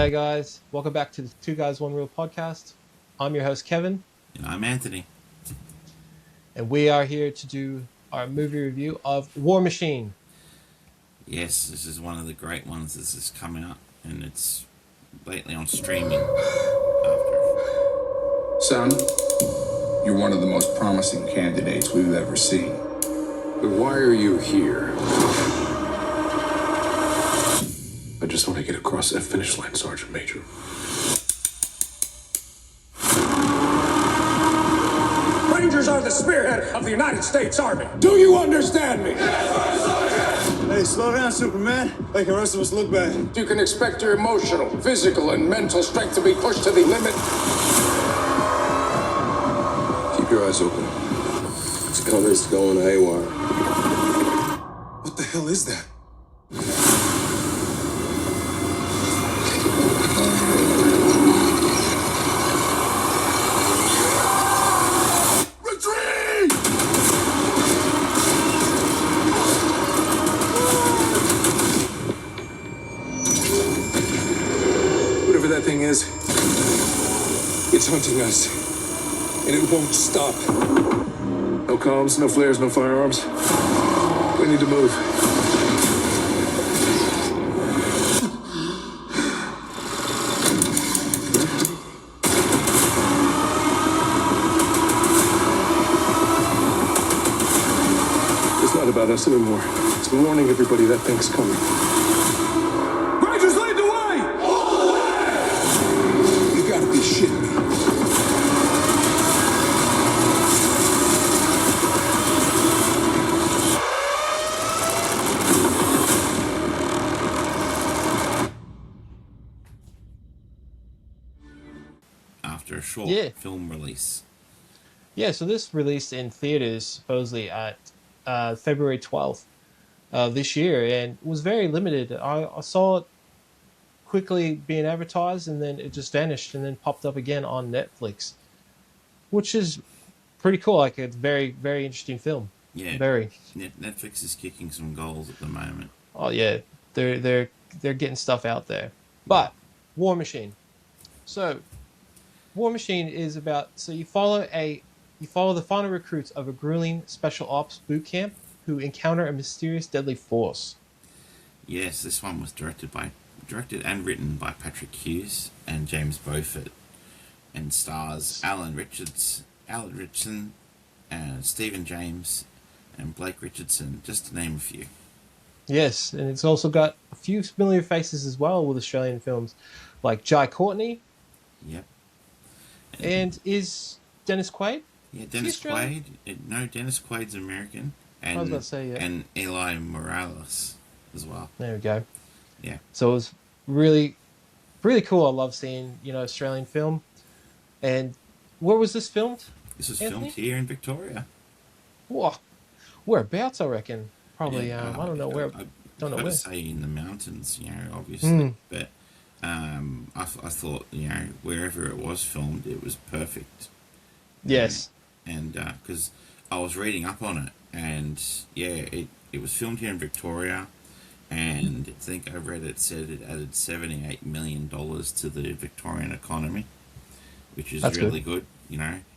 G'day, guys. Welcome back to the Two Guys, One Reel podcast. I'm your host, Kevin. And I'm Anthony. And we are here to do our movie review of War Machine. Yes, this is one of the great ones. This has come out, and it's lately on streaming. Son, you're one of the most promising candidates we've ever seen. But why are you here? I just want to get across that finish line, Sergeant Major. Rangers are the spearhead of the United States Army. Do you understand me? Hey, slow down, Superman. Making the rest of us look bad. You can expect your emotional, physical, and mental strength to be pushed to the limit. Keep your eyes open. This gunner's going haywire. What the hell is that? Retreat! Whatever that thing is, it's hunting us. And it won't stop. No comms, no flares, no firearms. We need to move. It's not about us anymore. It's warning everybody that thing's coming. Rangers, lead the way! You gotta be shitting me. After a short film release. Yeah, so this released in theaters supposedly at February 12th this year and was very limited. I saw it quickly being advertised and then it just vanished and then popped up again on Netflix, which is pretty cool. Like, it's very, very interesting film. Yeah, very. Netflix is kicking some goals at the moment. Oh yeah, they're getting stuff out there. But War Machine. So War Machine is about, so you follow the final recruits of a grueling special ops boot camp who encounter a mysterious deadly force. Yes, this one was directed and written by Patrick Hughes and James Beaufort, and stars Alan Richardson, and Stephen James, and Blake Richardson, just to name a few. Yes, and it's also got a few familiar faces as well with Australian films, like Jai Courtney. Yep. And is Dennis Quaid? Yeah, Dennis Quaid. No, Dennis Quaid's American. And, I was about to say, yeah. And Eli Morales as well. There we go. Yeah. So it was really, really cool. I love seeing, Australian film. And where was this filmed? This was Anthony? filmed here in Victoria. Whoa. Whereabouts, I reckon. Probably, Yeah, I don't know where. Don't know I'd where. say in the mountains, obviously. But I thought, wherever it was filmed, it was perfect. Yes. And because I was reading up on it, and it was filmed here in Victoria, and I think I read it said it added $78 million to the Victorian economy, which is That's really good,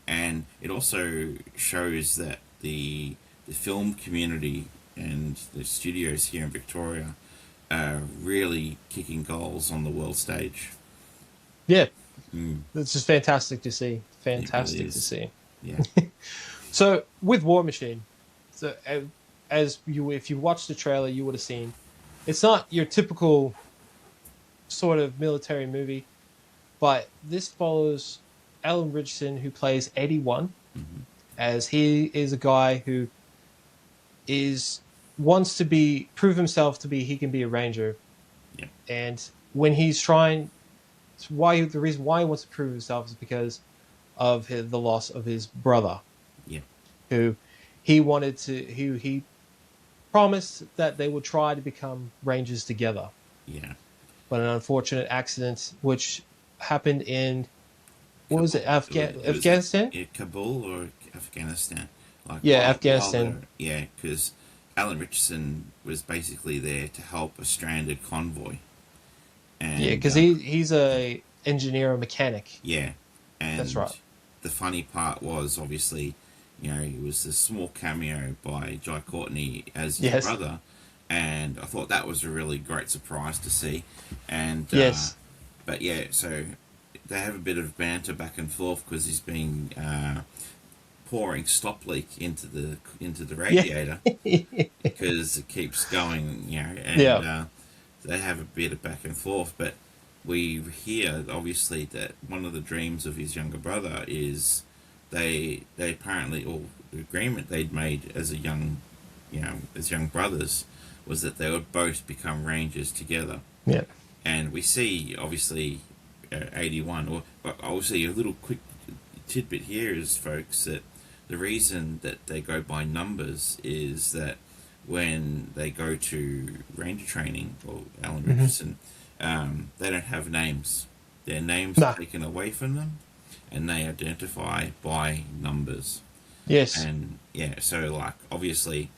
And it also shows that the film community and the studios here in Victoria are really kicking goals on the world stage. Yeah. It's just fantastic to see. Fantastic really to see. Yeah. So with War Machine, so if you watched the trailer, you would have seen it's not your typical sort of military movie, but this follows Alan Richardson, who plays 81, as he is a guy who wants to prove himself to be he can be a ranger. Yeah. And when he's trying, the reason why he wants to prove himself is because of the loss of his brother. Yeah. Who he promised that they would try to become rangers together. Yeah. But an unfortunate accident which happened in what was it, Afghanistan? Kabul or Afghanistan? Afghanistan. Because Alan Richardson was basically there to help a stranded convoy, Yeah, And because he's a engineer or mechanic. yeah, That's and right. the funny part was obviously, it was a small cameo by Jai Courtney as his Yes. brother, and I thought that was a really great surprise to see. And Yes. but yeah, so they have a bit of banter back and forth because he's been pouring stop leak into the Yeah. radiator because it keeps going, and Yeah. they have a bit of back and forth. But we hear obviously that one of the dreams of his younger brother is they apparently, or the agreement they'd made as a young, as young brothers, was that they would both become rangers together. Yeah. And we see obviously 81, or obviously a little quick tidbit here is, folks, that the reason that they go by numbers is that when they go to ranger training, or Alan Richardson, they don't have names. Their names Nah. are taken away from them, and they identify by numbers. Yes. And yeah, so like obviously,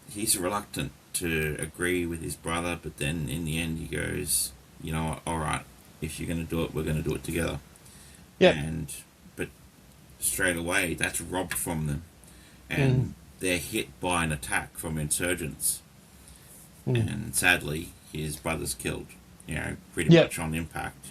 he's reluctant to agree with his brother, but then in the end he goes, you know what, all right, if you're going to do it, we're going to do it together. Yep. And but straight away that's robbed from them, and they're hit by an attack from insurgents, and sadly his brother's killed, pretty Yep. much on impact.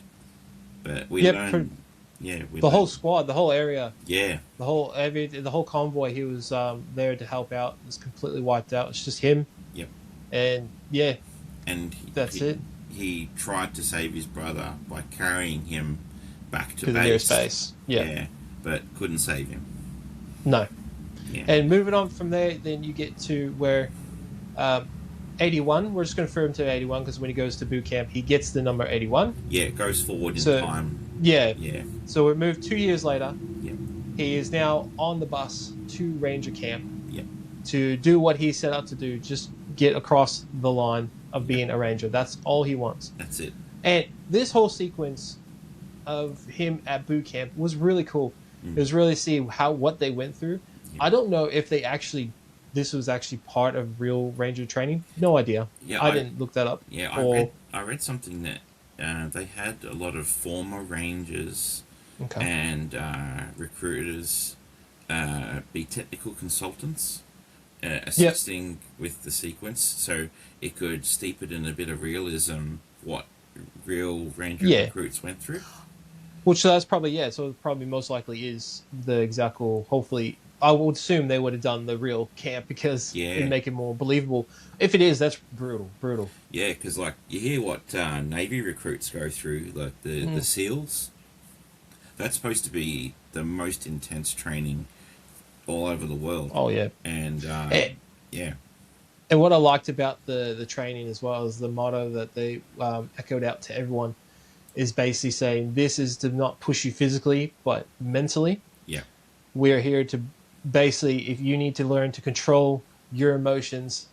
But we Yep, learn, yeah, we the learn, whole squad, the whole area, yeah, the whole convoy he was there to help out was completely wiped out. It's just him, yep. and yeah, And that's it. he tried to save his brother by carrying him back to To the nearest base. base. Yeah. But couldn't save him. No. Yeah. And moving on from there, then you get to where 81. We're just going to refer him to 81 because when he goes to boot camp, he gets the number 81. Yeah, it goes forward in So- time. Yeah. Yeah. So we moved 2 years later. Yep. He is now on the bus to Ranger Camp Yep. to do what he set out to do, just get across the line of being a ranger. That's all he wants. That's it. And this whole sequence of him at boot camp was really cool. It was really see what they went through. Yeah. I don't know if this was actually part of real ranger training. No idea. Yeah, I didn't look that up. Yeah, Or- I read something that they had a lot of former rangers Okay. and recruiters be technical consultants, assisting with the sequence, so it could steep it in a bit of realism what real ranger Yeah. recruits went through. Which that's probably So it probably most likely is the exact. Hopefully, I would assume they would have done the real camp because Yeah. it'd make it more believable. If it is, that's brutal. Yeah, because like you hear what Navy recruits go through, like the SEALs. That's supposed to be the most intense training all over the world. Oh yeah. And Eh. yeah, And what I liked about the training as well is the motto that they echoed out to everyone is basically saying this is to not push you physically but mentally. yeah, We're here to basically, if you need to learn to control your emotions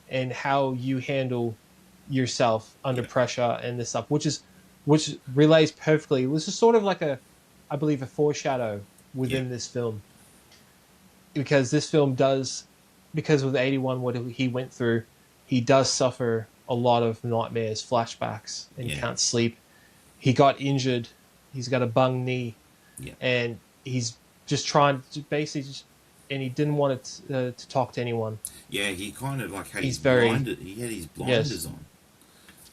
and how you handle yourself under pressure and this stuff, which relates perfectly. It was just sort of like I believe, a foreshadow within this film, because this film does, because with 81 what he went through, he does suffer a lot of nightmares, flashbacks, and he Yeah. can't sleep. He got injured. He's got a bung knee, yeah, and he's just trying to basically and he didn't want to talk to anyone. yeah. He kind of like had He's his very- blinders. He had his blinders on.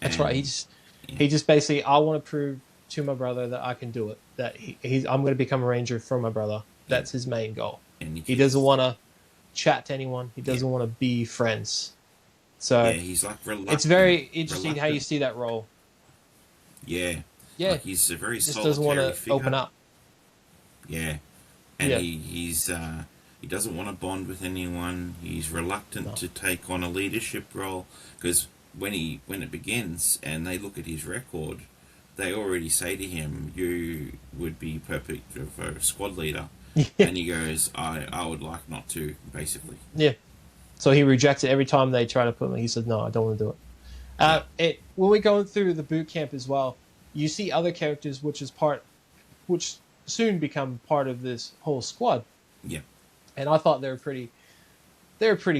That's And- right. He just basically, I want to prove to my brother that I can do it. That I'm going to become a ranger for my brother. That's his main goal. and He doesn't want to chat to anyone. He doesn't want to be friends. So Yeah, he's like reluctant. it's very interesting how you reluctant. see that role. Yeah, Yeah, like he's a very just solitary doesn't want to figure. open up. Yeah, and Yeah. he doesn't want to bond with anyone. He's reluctant to take on a leadership role because when it begins and they look at his record, they already say to him, "You would be perfect for a squad leader," and he goes, "I would like not to," basically. Yeah. So he rejects it every time they try to put him. He said, "No, I don't want to do it." When we're going through the boot camp as well, you see other characters, which soon become part of this whole squad. Yeah, And I thought they were pretty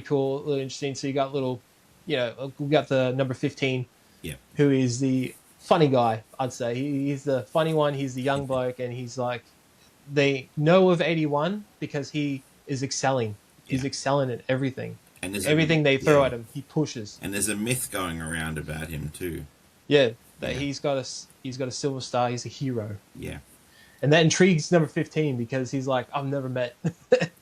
cool, a little interesting. So you got we got the number 15, Yeah. who is the funny guy. I'd say he's the funny one. He's the young bloke, and he's like they know of 81 because he is excelling. He's Yeah. excelling at everything. And there's Everything they throw at him, he pushes. And there's a myth going around about him too. Yeah, that Yeah. he's got a silver star. He's a hero, Yeah. and that intrigues number 15 because he's like, I've never met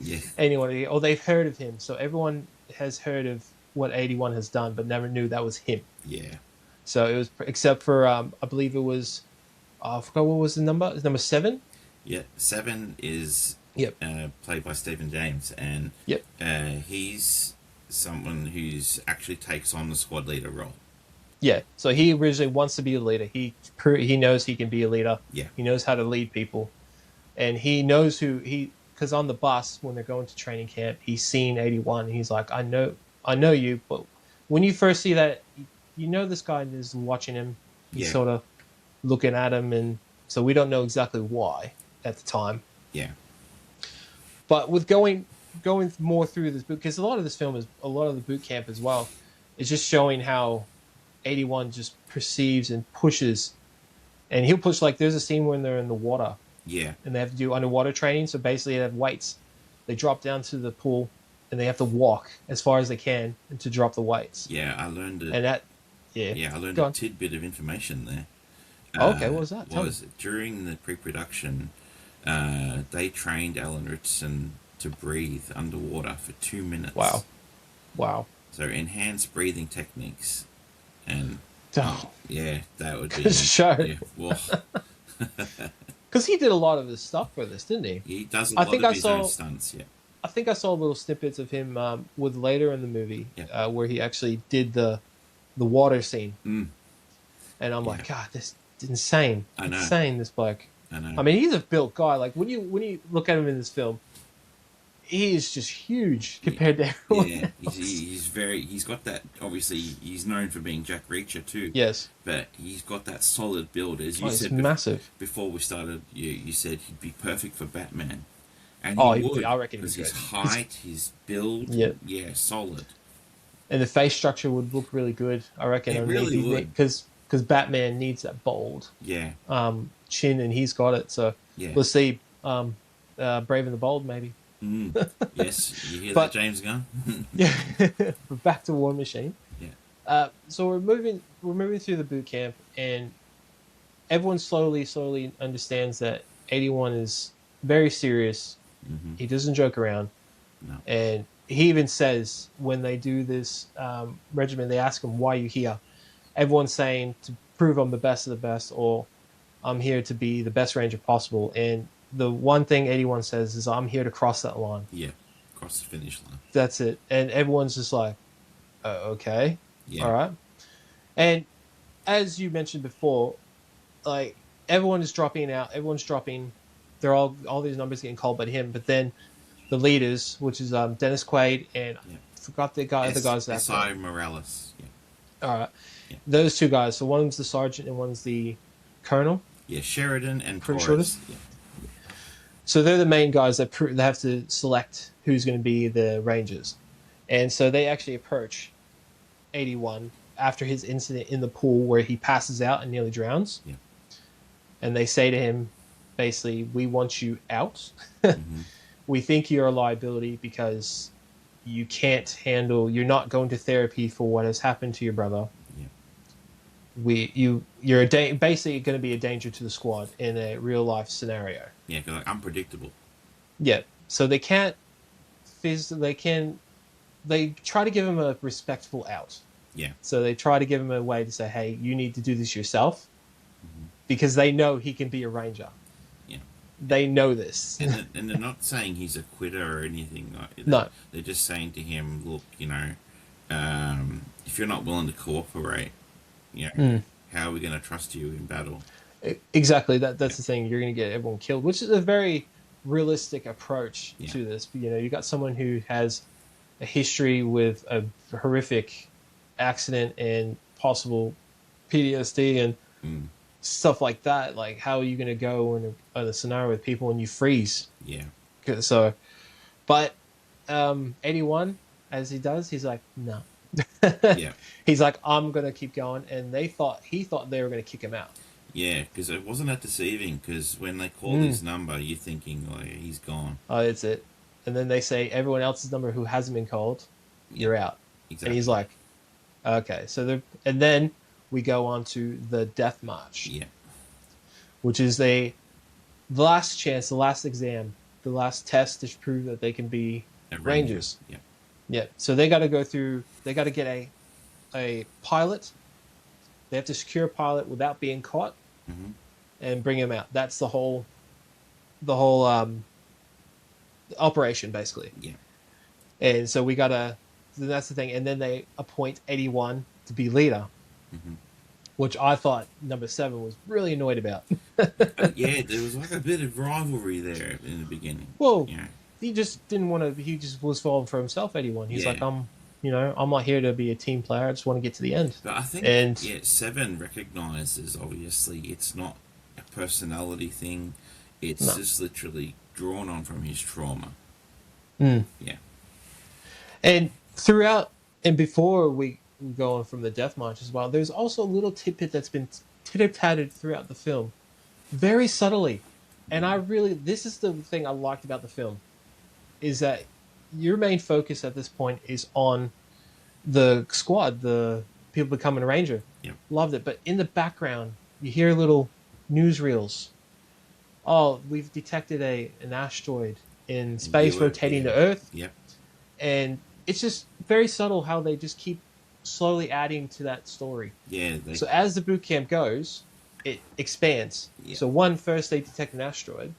Yeah. anyone, or they've heard of him. So everyone has heard of what 81 has done, but never knew that was him. Yeah. So it was, except for I believe it was, I forgot what was the number. It's number 7. Yeah. 7 is Yep. played by Stephen James, and Yep. he's someone who's actually takes on the squad leader role. Yeah. So he originally wants to be a leader. He knows he can be a leader. Yeah. He knows how to lead people, and he knows because on the bus when they're going to training camp, he's seen 81. And he's like, I know you, but when you first see that, you know this guy is watching him. He's Yeah. sort of looking at him, and so we don't know exactly why at the time. Yeah. But with going more through this boot, because a lot of this film is a lot of the boot camp as well, is just showing how 81 just perceives and pushes, and he'll push like there's a scene when they're in the water Yeah. and they have to do underwater training. So basically, they have weights. They drop down to the pool and they have to walk as far as they can and to drop the weights. Yeah. I learned it. And that, I learned Go a on. tidbit of information there. Okay, what was that? Tell me. During the pre-production, they trained Alan Richardson to breathe underwater for 2 minutes. Wow. So enhanced breathing techniques, and Oh, yeah, that would be Good show. Yeah, well, because he did a lot of his stuff for this, didn't he? he does a I lot think of I his saw- own stunts. Yeah, I think I saw little snippets of him with later in the movie where he actually did the water scene, and I'm like, God, this is insane. I know. Insane, this bloke. I know. I mean, he's a built guy. Like when you look at him in this film, he is just huge compared to everyone. yeah, else. he's got that. Obviously, he's known for being Jack Reacher too. Yes. But he's got that solid build. As you Oh, said it's massive. before we started, you said he'd be perfect for Batman. And Oh, he would, I reckon because he's his good. height, his build, Yeah. solid. And the face structure would look really good, I reckon. It really would. Because Batman needs that bold Yeah, chin, and he's got it. So yeah. we'll see. Brave and the Bold, maybe. Yes, you hear But- that, James Gunn? Yeah. But back to War Machine. Yeah. So we're moving through the boot camp, and everyone slowly understands that 81 is very serious. Mm-hmm. He doesn't joke around. No. And he even says when they do this regimen, they ask him, why are you here? Everyone's saying to prove I'm the best of the best, or I'm here to be the best ranger possible. And the one thing 81 says is, I'm here to cross that line. Yeah, across the finish line. That's it. And everyone's just like, okay, Yeah. all right. And as you mentioned before, like everyone is dropping out. Everyone's dropping. They're all these numbers getting called by him. But then the leaders, which is Dennis Quaid and Yeah. forgot the guy, the guys that. S.I. Morales. Yeah. All right, Yeah. those two guys. So one's the sergeant and one's the colonel. Yeah, Sheridan and Pretty Torres. sure Yeah. So they're the main guys that they have to select who's going to be the rangers, and so they actually approach 81 after his incident in the pool where he passes out and nearly drowns. Yeah. And they say to him, basically, we want you out. Mm-hmm. We think you're a liability because you can't handle. You're not going to therapy for what has happened to your brother. Yeah. You're basically going to be a danger to the squad in a real life scenario. Yeah, 'cause, like, unpredictable. Yeah. So they can't. They try to give him a respectful out. Yeah. So they try to give him a way to say, "Hey, you need to do this yourself," Mm-hmm. because they know he can be a ranger. Yeah. They know this. And they're not saying he's a quitter or anything. Like, No. They're just saying to him, look, if you're not willing to cooperate, how are we going to trust you in battle? Exactly. That's the thing. You're going to get everyone killed, which is a very realistic approach Yeah. to this. You got someone who has a history with a horrific accident and possible PTSD and stuff like that. Like, how are you going to go in a scenario with people and you freeze? Yeah. So, but 81, as he does, he's like, no, Yeah. He's like, I'm gonna keep going, and he thought they were gonna kick him out. Yeah, because it wasn't that deceiving. Because when they called Mm. his number, you're thinking, "Oh, yeah, he's gone." Oh, it's it. And then they say everyone else's number who hasn't been called, Yeah, you're out. And he's exactly. like, okay. And then we go on to the death march, Yeah, which is the last chance, the last exam, the last test to prove that they can be a ranger. rangers. Yeah, Yeah. So they got to go through. They got to get a pilot. They have to secure a pilot without being caught hmm and bring him out. That's the whole operation basically. yeah, And so we gotta. That's the thing. And then they appoint 81 to be leader, hmm which I thought number 7 was really annoyed about. yeah. There was like a bit of rivalry there in the beginning. Well, Yeah, he just didn't want to. He just was falling for himself. 81. He's yeah. like, I'm not here to be a team player. I just want to get to the end. But I think, And yeah, Seven recognizes obviously it's not a personality thing. It's no. just literally drawn on from his trauma. Mm. Yeah, And throughout and before we go on from the death march as well, there's also a little tidbit that's been titter tattered throughout the film, very subtly. And this is the thing I liked about the film, is that your main focus at this point is on the squad, the people becoming a ranger. yeah, Loved it. But in the background, you hear little newsreels. Oh, we've detected an asteroid in space rotating yeah, to Earth. yeah, And it's just very subtle how they just keep slowly adding to that story. yeah. So as the boot camp goes, it expands. Yeah. So first they detect an asteroid,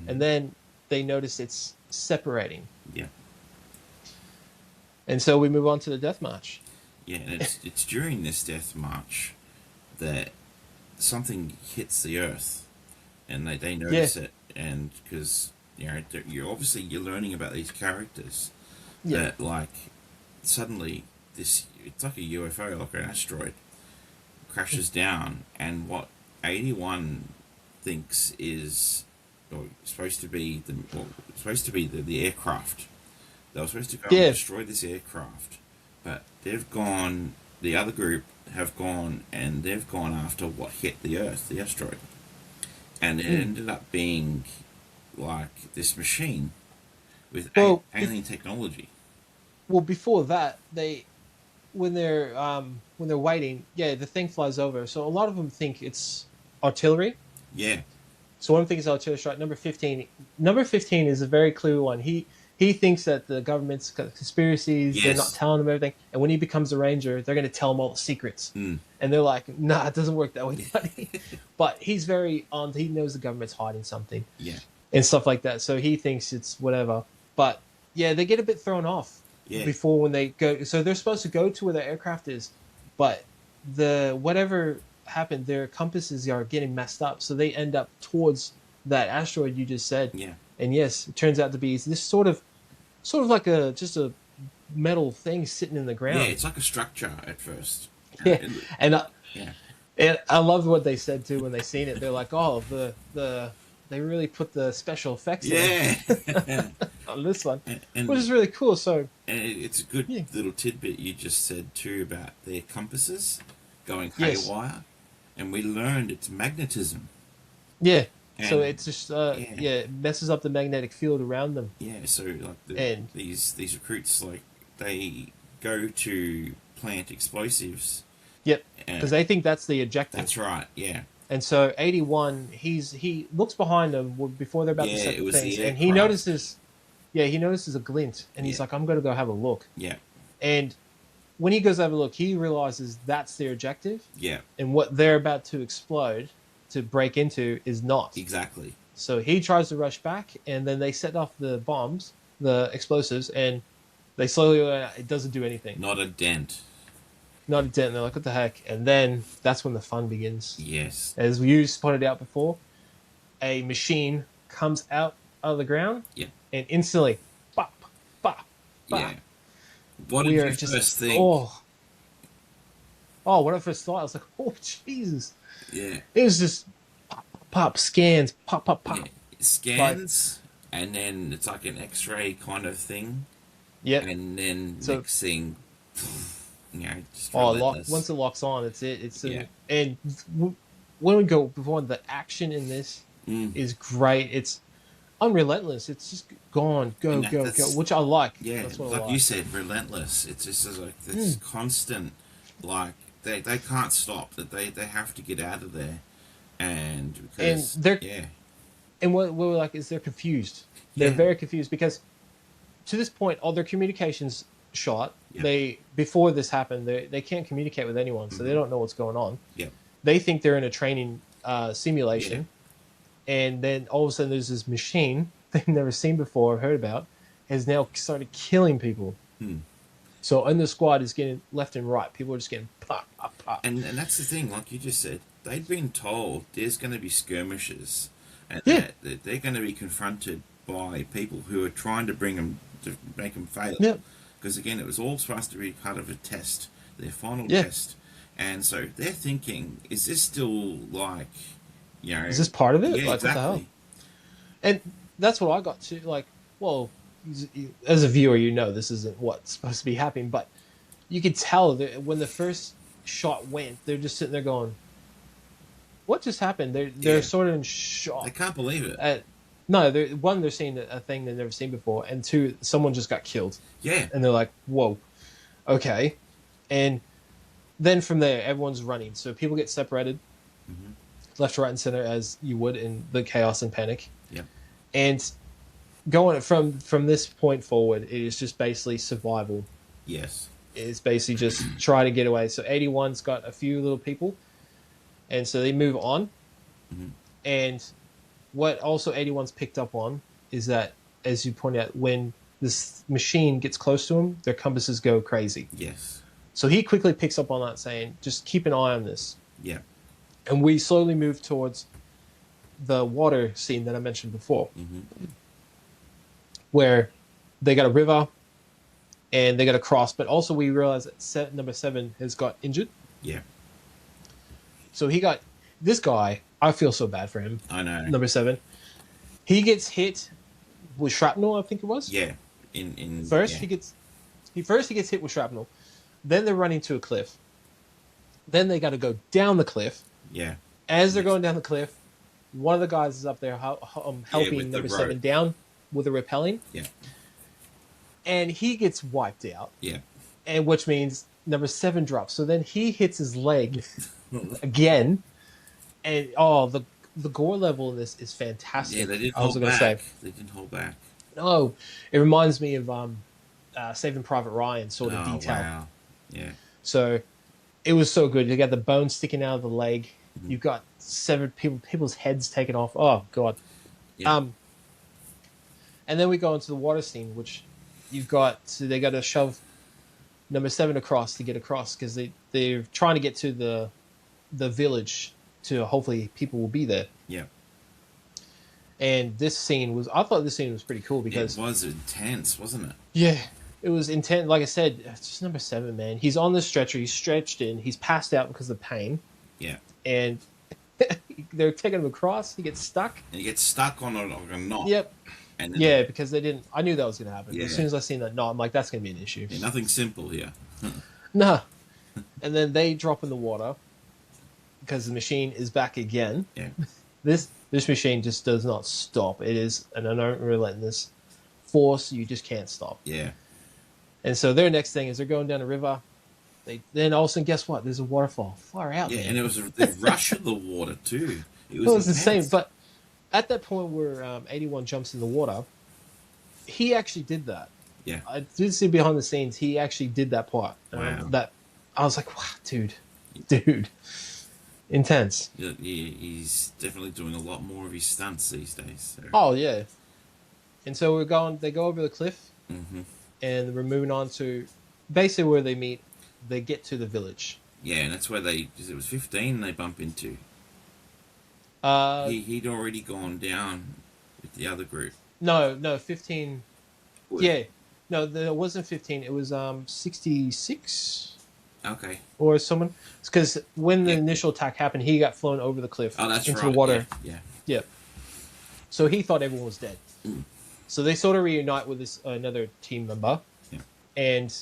and then they notice it's separating. Yeah, And so we move on to the death march. yeah. And it's during this death march that something hits the earth, and they Yeah, notice it, and because you're learning about these characters yeah. that like suddenly it's like a UFO, like an asteroid crashes down, and what 81 thinks is or supposed to be the aircraft. They were supposed to go and Yeah. destroy this aircraft, but the other group have gone and they've gone after what hit the Earth, the asteroid, and it ended up being like this machine with Well, alien technology. before that, when they're waiting, yeah, the thing flies over. So a lot of them think it's artillery. Yeah, So one thing is artillery strike. Number 15. Number 15 is a very clear one. He thinks that the government's got conspiracies. They're not yes, telling him everything. And when he becomes a ranger, they're going to tell him all the secrets. mm. And they're like, nah, it doesn't work that way, buddy. But he's very on. He knows the government's hiding something Yeah, and stuff like that. So he thinks it's whatever. But yeah, they get a bit thrown off yeah, before when they go. So they're supposed to go to where the aircraft is, but the whatever happened, their compasses are getting messed up. So they end up towards that asteroid you just said. yeah, And yes, it turns out to be this sort of like just a metal thing sitting in the ground. yeah. It's like a structure at first. Yeah, It- and yeah, and I loved what they said too when they seen it. They're like, "Oh, they really put the special effects in yeah. on this one, and which is really cool." So it's a good yeah, little tidbit you just said too about their compasses going yes, haywire, and we learned it's magnetism. yeah. So And it's just yeah, yeah, it messes up the magnetic field around them, yeah. So like and these recruits, like they go to plant explosives. yep, And because they think that's the objective. that's right. Yeah, And so 81, he looks behind them before they're about to yeah. set It the was things, the and he aircraft. notices, yeah, he notices a glint, and he's Yeah, like, "I'm going to go have a look." yeah, And when he goes to have a look, he realizes that's their objective, yeah. and what they're about to explode, to break into, is not. Exactly. So he tries to rush back, and then they set off the bombs, the explosives, and they slowly, it doesn't do anything. Not a dent. Not a dent. And they're like, what the heck? And then that's when the fun begins. Yes. As you pointed out before, a machine comes out of the ground, Yeah. and instantly, bop, bop, bop. Yeah. What did We you are just, first think? when I first thought, I was like, oh, Jesus. Yeah. It was just pop, pop, pop, scans, pop, pop, pop. Yeah. Scans, and then it's like an X-ray kind of thing, Yep. and then So next thing, just Oh, relentless. once it locks on, it's it. Yeah. And when we go before, the action in this is great. It's unrelentless. It's just gone, go, And go, go, that's which I like. yeah, That's what I like you like. said, relentless. It's just like this constant, like they can't stop. That they have to get out of there, and And because they're yeah, and what we're like is they're confused. They're yeah, very confused because to this point, all their communications shot. Yep. They before this happened, they can't communicate with anyone, so they don't know what's going on. yeah, They think they're in a training simulation, and then all of a sudden there's this machine they've never seen before or heard about has now started killing people. So in the squad is getting left and right. People are just getting pop, pop, pop. and that's the thing. Like you just said, they'd been told there's going to be skirmishes, and Yeah. that they're going to be confronted by people who are trying to bring them to make them fail. Yeah. Because again, it was all supposed to be part of a test, their final Yeah. test, and so they're thinking, is this still like, Is this part of it? Yeah, Like, exactly. what the hell? And that's what I got to. Like, well, as a viewer, you know this isn't what's supposed to be happening, but you could tell that when the first shot went, they're just sitting there going, "What just happened?" They're Yeah. sort of in shock. They can't believe it. No, they're seeing a thing they've never seen before, and two, someone just got killed, Yeah, and they're like, "Whoa, okay." And then from there, everyone's running, so people get separated, left, right, and center, as you would in the chaos and panic. yeah, And going from this point forward, it is just basically survival. yes, It's basically just try to get away. So 81's got a few little people, and so they move on. And what also 81's picked up on is that, as you pointed out, when this machine gets close to them, their compasses go crazy. yes, So he quickly picks up on that, saying, just keep an eye on this. yeah, And we slowly move towards the water scene that I mentioned before, where they got a river and they got to cross. But also we realize that number 7 has got injured. yeah. So he got this guy. I feel so bad for him. I know. Number 7. He gets hit with shrapnel, I think it was. Yeah, in First yeah. he gets hit with shrapnel. Then they're running to a cliff. Then they got to go down the cliff. Yeah, As they're going down the cliff, one of the guys is up there helping with the number 7 rope. down with the rappelling, yeah, and he gets wiped out, yeah, and which means number 7 drops. So then he hits his leg again, and the gore level in this is fantastic. yeah. They didn't I was hold going to back. say, They didn't hold back. no, it reminds me of Saving Private Ryan sort of Oh detail. wow, yeah, So it was so good. You got the bone sticking out of the leg. Mm-hmm. You've got severed people's heads taken off. Oh god. yeah, And then we go into the water scene, which they got to shove number 7 across to get across because they're trying to get to the village to hopefully people will be there. yeah. And I thought this scene was pretty cool It because was intense, wasn't it? yeah, it was intense. Like I said, it's just number 7, man. He's on the stretcher. He's stretched in. He's passed out because of pain. Yeah, And they're taking him across. He gets stuck. and you get stuck on a knot. Yep. And then, Yeah, because they didn't. I knew that was going to happen. Yeah. As soon as I seen that knot, I'm like, that's going to be an issue. yeah, nothing simple here. No. And then they drop in the water because the machine is back again. Yeah, This machine just does not stop. It is an unrelentless force. You just can't stop. yeah, And so their next thing is they're going down a river. Then all of a sudden, guess what? There's a waterfall. Far out, yeah. man. And it was the rush of the water too. It It was the same. intense. But at that point where 81 jumps in the water, he actually did that. yeah, I did see behind the scenes. He actually did that part. Wow. That I was like, wow, dude, intense. he's definitely doing a lot more of his stunts these days. So. Oh yeah. And so they go over the cliff, Mm-hmm. and we're moving on to basically where they meet. They get to the village. Yeah, and that's where because it was 15 they bump into. Uh, He'd already gone down with the other group. no, 15. Was- Yeah, no, it wasn't 15. It was 66 Okay. or someone. Because when the Yeah. initial attack happened, he got flown over the cliff Oh, that's into right. the water. Yeah. Yeah. So he thought everyone was dead. So they sort of reunite with this another team member, Yeah. and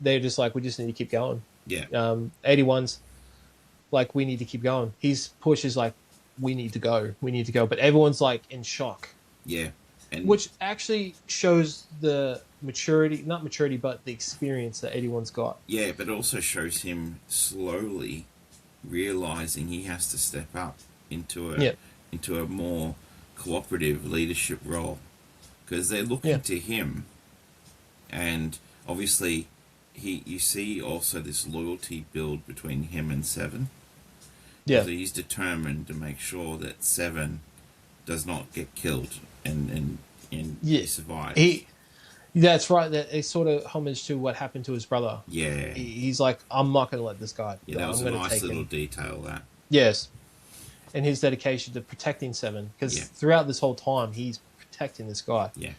they're just like, we just need to keep going. Yeah. 81's like, we need to keep going. His push is like, we need to go, we need to go. But everyone's like in shock, Yeah. And which actually shows the maturity, not maturity, but the experience that 81's got. yeah, but it also shows him slowly realizing he has to step up into a Yeah, into a more cooperative leadership role because they're looking yeah, to him, and obviously you see also this loyalty build between him and Seven yeah, because he's determined to make sure that Seven does not get killed and yeah. he survives. He That's right. That it's sort of homage to what happened to his brother. Yeah, He's like, I'm not going to let this guy yeah, go. that I'm was a going to nice take little him. detail. That Yes, and his dedication to protecting Seven, because yeah, throughout this whole time he's protecting this guy. yeah.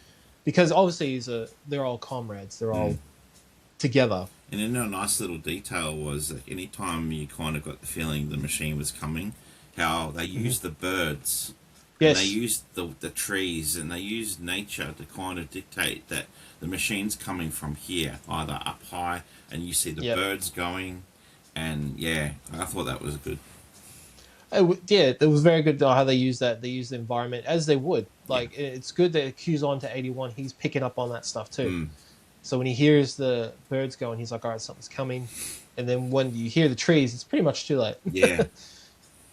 Because obviously they're all comrades. They're all together. And then a nice little detail was that anytime you kind of got the feeling the machine was coming, how they used the birds, and they Yes. used the trees, and they used nature to kind of dictate that the machine's coming from here, either up high, and you see the Yep. birds going, and yeah, I thought that was good. Yeah, it was very good how they use that. They use the environment as they would. Yeah. Like, it's good that Q's on to 81. He's picking up on that stuff too. Mm. So when he hears the birds going, he's like, all right, something's coming. And then when you hear the trees, it's pretty much too late. Yeah,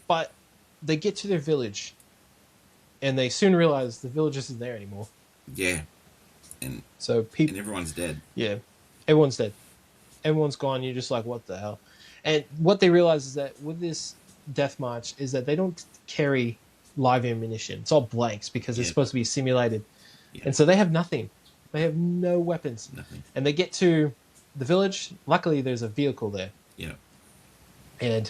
But they get to their village, and they soon realize the village isn't there anymore. yeah, and So people, everyone's dead. yeah, everyone's dead. Everyone's gone. You're just like, what the hell? And what they realize is that with this death march is that they don't carry live ammunition. It's all blanks because it's Yeah. supposed to be simulated. Yeah. And so they have nothing. They have no weapons. Nothing. And they get to the village. Luckily, there's a vehicle there. Yeah, And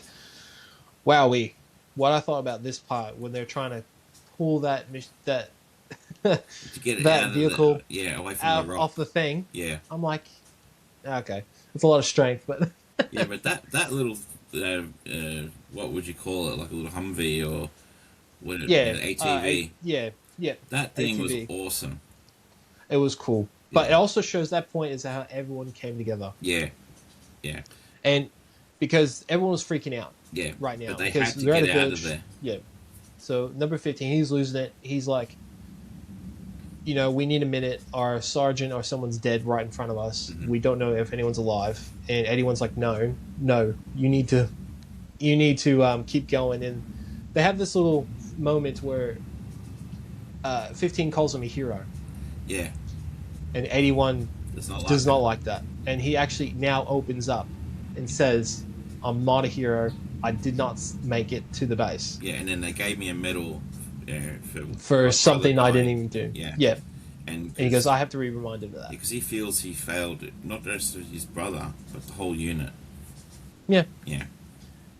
wowee, what I thought about this part when they're trying to pull that to get it that out vehicle of away from out the rock. off the thing, Yeah, I'm like, okay, it's a lot of strength, but yeah, but that little what would you call it? Like a little Humvee or what? yeah, An ATV. yeah, That thing ATV. was awesome. It was cool, but Yeah. it also shows that point is how everyone came together, Yeah, yeah, and because everyone was freaking out yeah. right now But they because had to they're at get a out village. of there. Yeah, so number 15, he's losing it. He's like, we need a minute. Our sergeant or someone's dead right in front of us. Mm-hmm. We don't know if anyone's alive. And anyone's like, no, you need to keep going. And they have this little moment where 15 calls him a hero, Yeah, and 81 does not like that. And he actually now opens up and says, I'm not a hero. I did not make it to the base yeah. And then they gave me a medal for my something brother I didn't dying. even do. Yeah, Yeah. and And he goes, I have to be reminded of that. because he feels he failed not just his brother but the whole unit. Yeah. Yeah,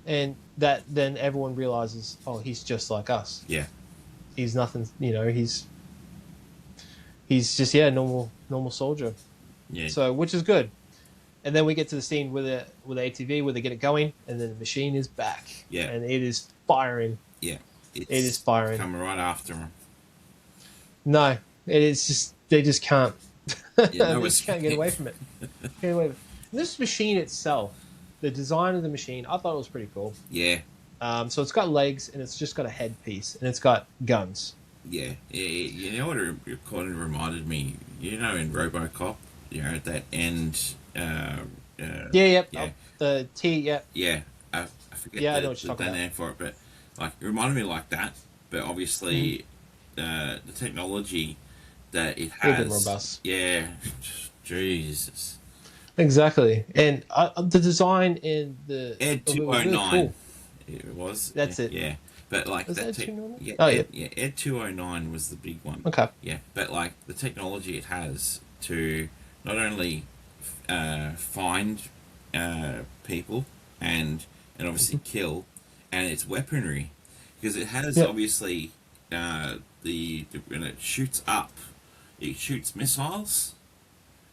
And that then everyone realizes, oh, he's just like us. yeah, He's nothing, he's just, normal soldier. yeah. So, which is good. And then we get to the scene with the ATV where they get it going, and then the machine is back. Yeah. And it is firing. yeah. It is firing. Coming right after him. No, it is just, they just can't. Yeah, They no just can't get away from it. Get away from it. This machine itself, the design of the machine, I thought it was pretty cool. Yeah, So it's got legs, and it's just got a headpiece, and it's got guns. yeah. You know what it kind of reminded me? In RoboCop, at that end. Yeah. Yeah. The T, yeah. Yeah, I forget Yeah, I the, know what you're the talking name for it, but like it reminded me like that. But obviously, the technology that it A little has, bit robust. yeah, Jesus. Exactly. And the design in the Ed it was 209, really cool. it was. That's yeah, it. Yeah, but like Was that. Ed 209? Yeah, Oh, Ed 209 was the big one. Okay. Yeah, but like the technology it has to not only find people and obviously kill, and its weaponry, because it has Yep. obviously when it shoots up, it shoots missiles.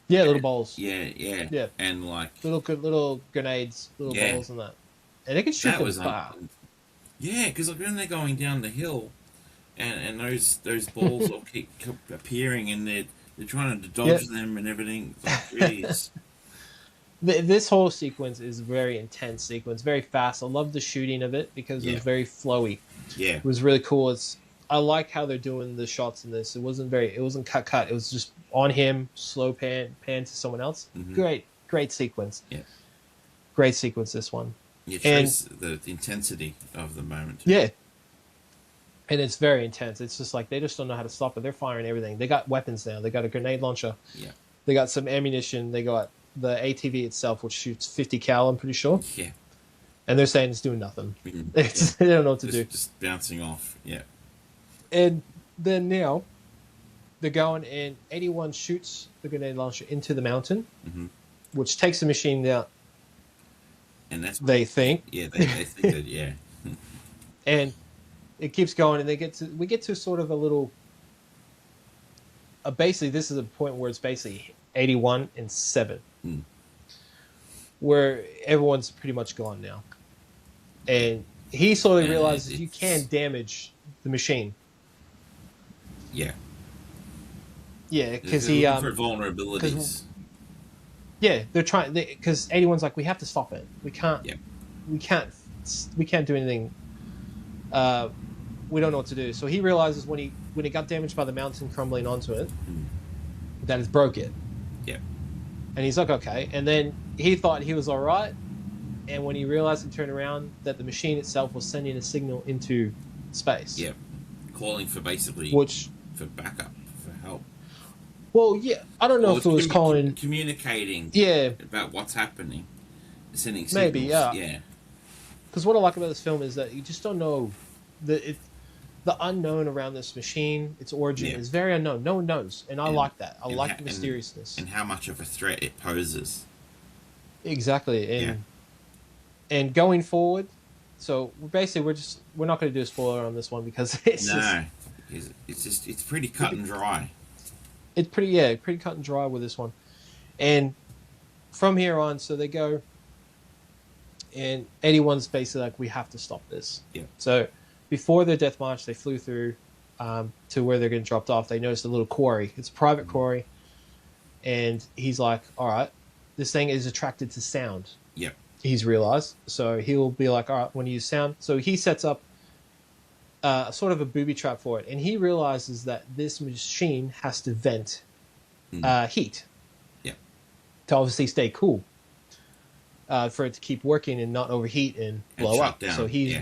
Yeah, little balls. Yeah, yeah, Yeah. and like Little grenades, little Yeah. balls and that. And they can shoot that them was far. yeah, because like when they're going down the hill, and those balls all keep appearing, and they're trying to dodge Yep. them and everything. It's like, jeez. This whole sequence is a very intense sequence, very fast. I love the shooting of it because it Yeah. was very flowy. Yeah. It was really cool. I like how they're doing the shots in this. It wasn't cut. It was just on him, slow pan to someone else. Great sequence. Yeah. Great sequence, this one. It And shows the intensity of the moment. yeah, and it's very intense. It's just like they just don't know how to stop it. They're firing everything. They got weapons now. They got a grenade launcher. Yeah. They got some ammunition. They got the ATV itself, which shoots 50 cal. I'm pretty sure. Yeah. And they're saying it's doing nothing. Mhm. They don't know what to do. Just bouncing off. Yeah. And then now they're going, and 81 shoots the grenade launcher into the mountain, which takes the machine out. And that's They think, yeah, they think that yeah. and it keeps going, and we get to sort of a little. Basically, this is a point where it's basically 81 and 7, where everyone's pretty much gone now, and he slowly And realizes you it's- can damage the machine. Yeah. Yeah, because They're he looking for vulnerabilities. yeah, they're trying because 81's like, we have to stop it. We can't. Yeah. We can't do anything. We don't know what to do. So he realizes when he got damaged by the mountain crumbling onto it, that it's broke it. Yeah. And he's like, okay. And then he thought he was all right. And when he realized and turned around that the machine itself was sending a signal into space. Yeah. Calling for basically for backup, for help. Well, yeah, I don't know if it was calling. Communicating. Yeah. About what's happening. Sending signals. Maybe, yeah. Yeah. Because what I like about this film is that you just don't know the unknown around this machine. Its origin is very unknown. No one knows, and I like that. I like the mysteriousness and how much of a threat it poses. Exactly, and going forward. So basically, we're not going to do a spoiler on this one because it's pretty cut and dry. It's pretty cut and dry with this one, and from here on, so they go. And 81's basically like, we have to stop this. Yeah. So before their death march, they flew through to where they're getting dropped off. They noticed a little quarry. It's a private quarry. And he's like, all right, this thing is attracted to sound. Yeah. He's realized. So he'll be like, all right, when you use sound. So he sets up sort of a booby trap for it. And he realizes that this machine has to vent heat. Yeah. To obviously stay cool. For it to keep working and not overheat and blow up. Down. So he's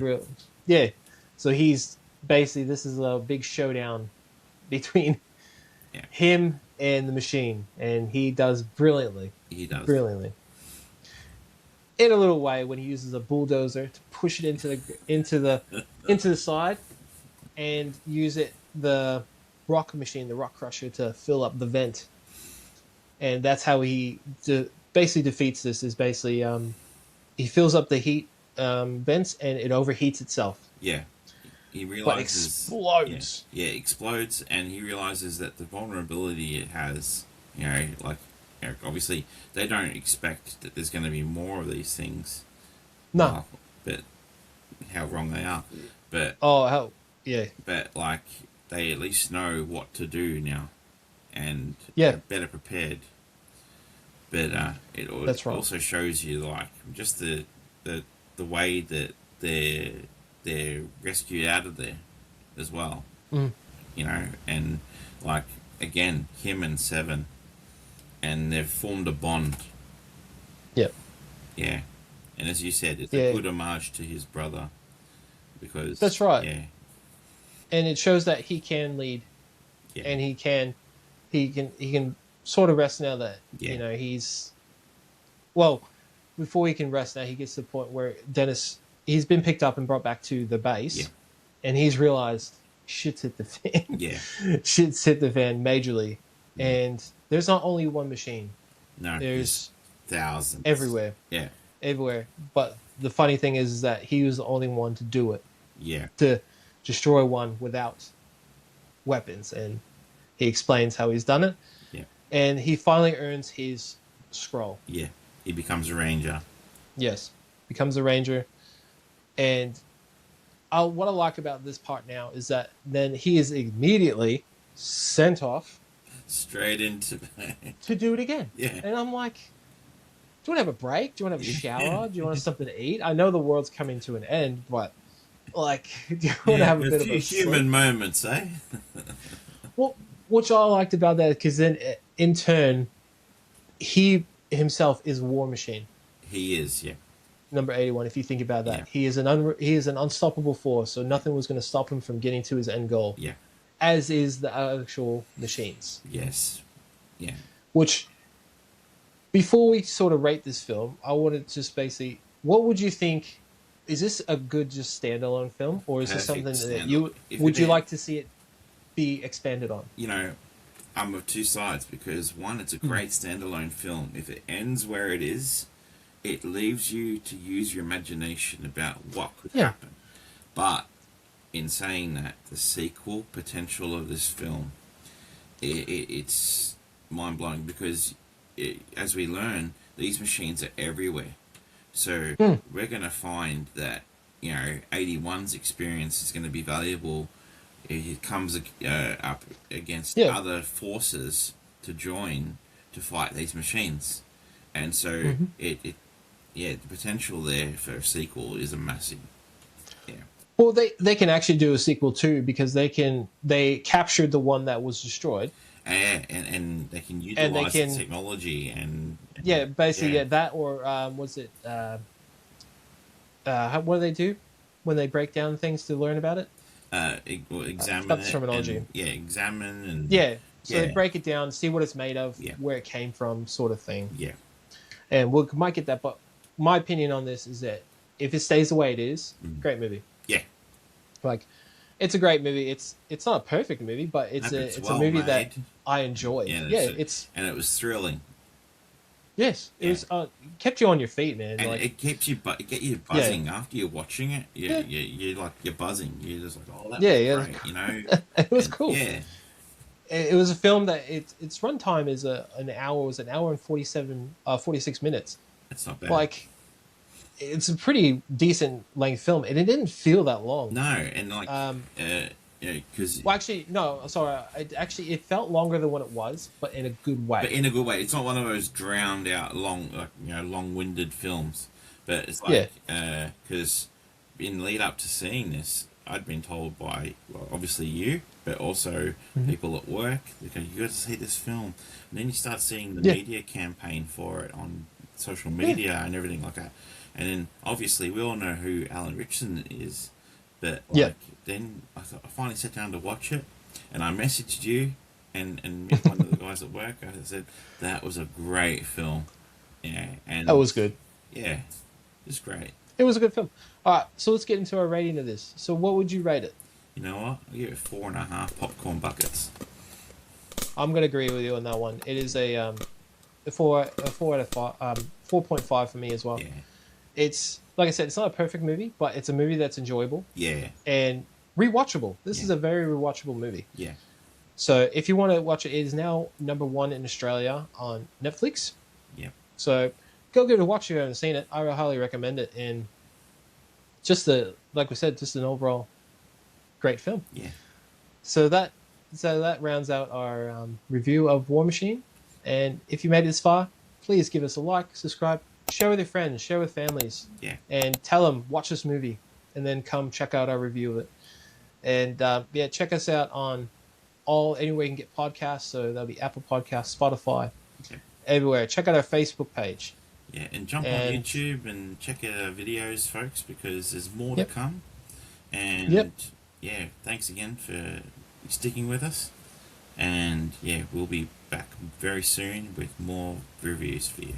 So he's basically, this is a big showdown between him and the machine, and he does brilliantly. He does brilliantly. In a little way, when he uses a bulldozer to push it into the side, and use the rock machine, the rock crusher, to fill up the vent, and that's how he basically defeats this. Is basically he fills up the heat vents and it overheats itself. Yeah, he realizes. But explodes. Yeah, explodes, and he realizes that the vulnerability it has. Obviously they don't expect that there's going to be more of these things. No, but how wrong they are. But But like they at least know what to do now, and are better prepared. But it also shows you like just the way that they're rescued out of there as well. And like again, him and Seven, and they've formed a bond. Yep. Yeah, and as you said, it's a good homage to his brother, because that's right. Yeah, and it shows that he can lead, and he can sort of rest now that he's before he can rest now, he gets to the point where he's been picked up and brought back to the base, and he's realized shit's hit the fan. Shit's hit the fan majorly, and there's not only one machine. No, there's thousands everywhere. Yeah, everywhere. But the funny thing is that he was the only one to do it. Yeah, to destroy one without weapons, and he explains how he's done it. And he finally earns his scroll. Yeah, he becomes a ranger. Yes, becomes a ranger. And what I like about this part now is that then he is immediately sent off straight into to do it again. Yeah, and I'm like, do you want to have a break? Do you want to have a shower? Do you want something to eat? I know the world's coming to an end, but like, do you want to Yeah, have a a bit of few a human sleep? moments, eh? Well, which I liked about that because then in turn, he himself is War Machine. He is, yeah, Number 81. If you think about yeah, that, he is an unstoppable force, so nothing was going to stop him from getting to his end goal. yeah, As is the actual machines. yes, yeah. Which, before we sort of rate this film, I wanted to just basically, what would you think? Is this a good just standalone film, or is this Perfect something that standalone. you If would it you is, like to see it be expanded on? you know, I'm of two sides because one, it's a Hmm. great standalone film. If it ends where it is, it leaves you to use your imagination about what could Yeah. happen. But in saying that, the sequel potential of this film, it's mind blowing because as we learn, these machines are everywhere. So Hmm. we're going to find that 81's experience is going to be valuable. It comes up against Yeah. other forces to join to fight these machines, and so Hmm. the potential there for a sequel is a massive. Yeah, Well, they can actually do a sequel too because they captured the one that was destroyed, and they can and they utilize the can technology yeah basically yeah, yeah that or was it what do they do when they break down things to learn about it? I examine forgot the it terminology. and examine and Yeah, so they yeah, break it down, see what it's made of, yeah, where it came from, sort of thing. yeah, And we might get that, but my opinion on this is that if it stays the way it is, great movie. yeah. Like, it's a great movie. It's not a perfect movie, but No, but it's it's a well movie made. that I enjoyed. Yeah, Yeah, it's and it was thrilling. yes, it Yeah. was kept you on your feet, man. And Like, it keeps you, but it get you yeah, buzzing after you're watching it. yeah, You're like you're buzzing. You're just like, oh, that yeah, was yeah. great, you know. It was And cool. yeah, It was a film that its runtime is an hour was an hour and 46 minutes. it's not bad. Like, it's a pretty decent length film, and it didn't feel that long. No, and like, Um, because well, actually, no, sorry. It felt longer than what it was, but in a good but way. in a good way. It's not one of those drowned out, long, like long-winded films. But it's Yeah. like because in lead up to seeing this, I'd been told by obviously you, but also Mhm. people at work. They go, "You got to see this film," and then you start seeing the Yeah. media campaign for it on social Yeah. media and everything like that. And then obviously we all know who Alan Richardson is, but Yeah. like then I finally sat down to watch it, and I messaged you and one of the guys at work. I said that was a great film. Yeah, and That was good. yeah, it's great. It was a good film. All right, so let's get into our rating of this. So, what would you rate it? You know what? I give it 4.5 popcorn buckets. I'm going to agree with you on that one. It is a four out of five, 4.5 for me as well. Yeah, It's like I said, it's not a perfect movie, but it's a movie that's enjoyable yeah, and rewatchable. This is Yeah. a very rewatchable movie. yeah, So, if you want to watch it, it is now number one in Australia on Netflix. yeah, So, go give it a watch if you haven't seen it. I highly recommend it. And just like we said, just an overall great film. yeah. So that rounds out our review of War Machine. And if you made it this far, please give us a like, subscribe, share with your friends, share with families, Yeah. and tell them watch this movie, and then come check out our review of it. And yeah, check us out on anywhere you can get podcasts. So that'll be Apple Podcasts, Spotify, Okay. everywhere. Check out our Facebook page. Yeah, and jump on And- YouTube and check out our videos, folks, because there's more Yep. to come. And Yep. yeah, thanks again for sticking with us. And yeah, we'll be back very soon with more reviews for you.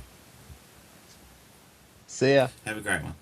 See ya. Have a great one.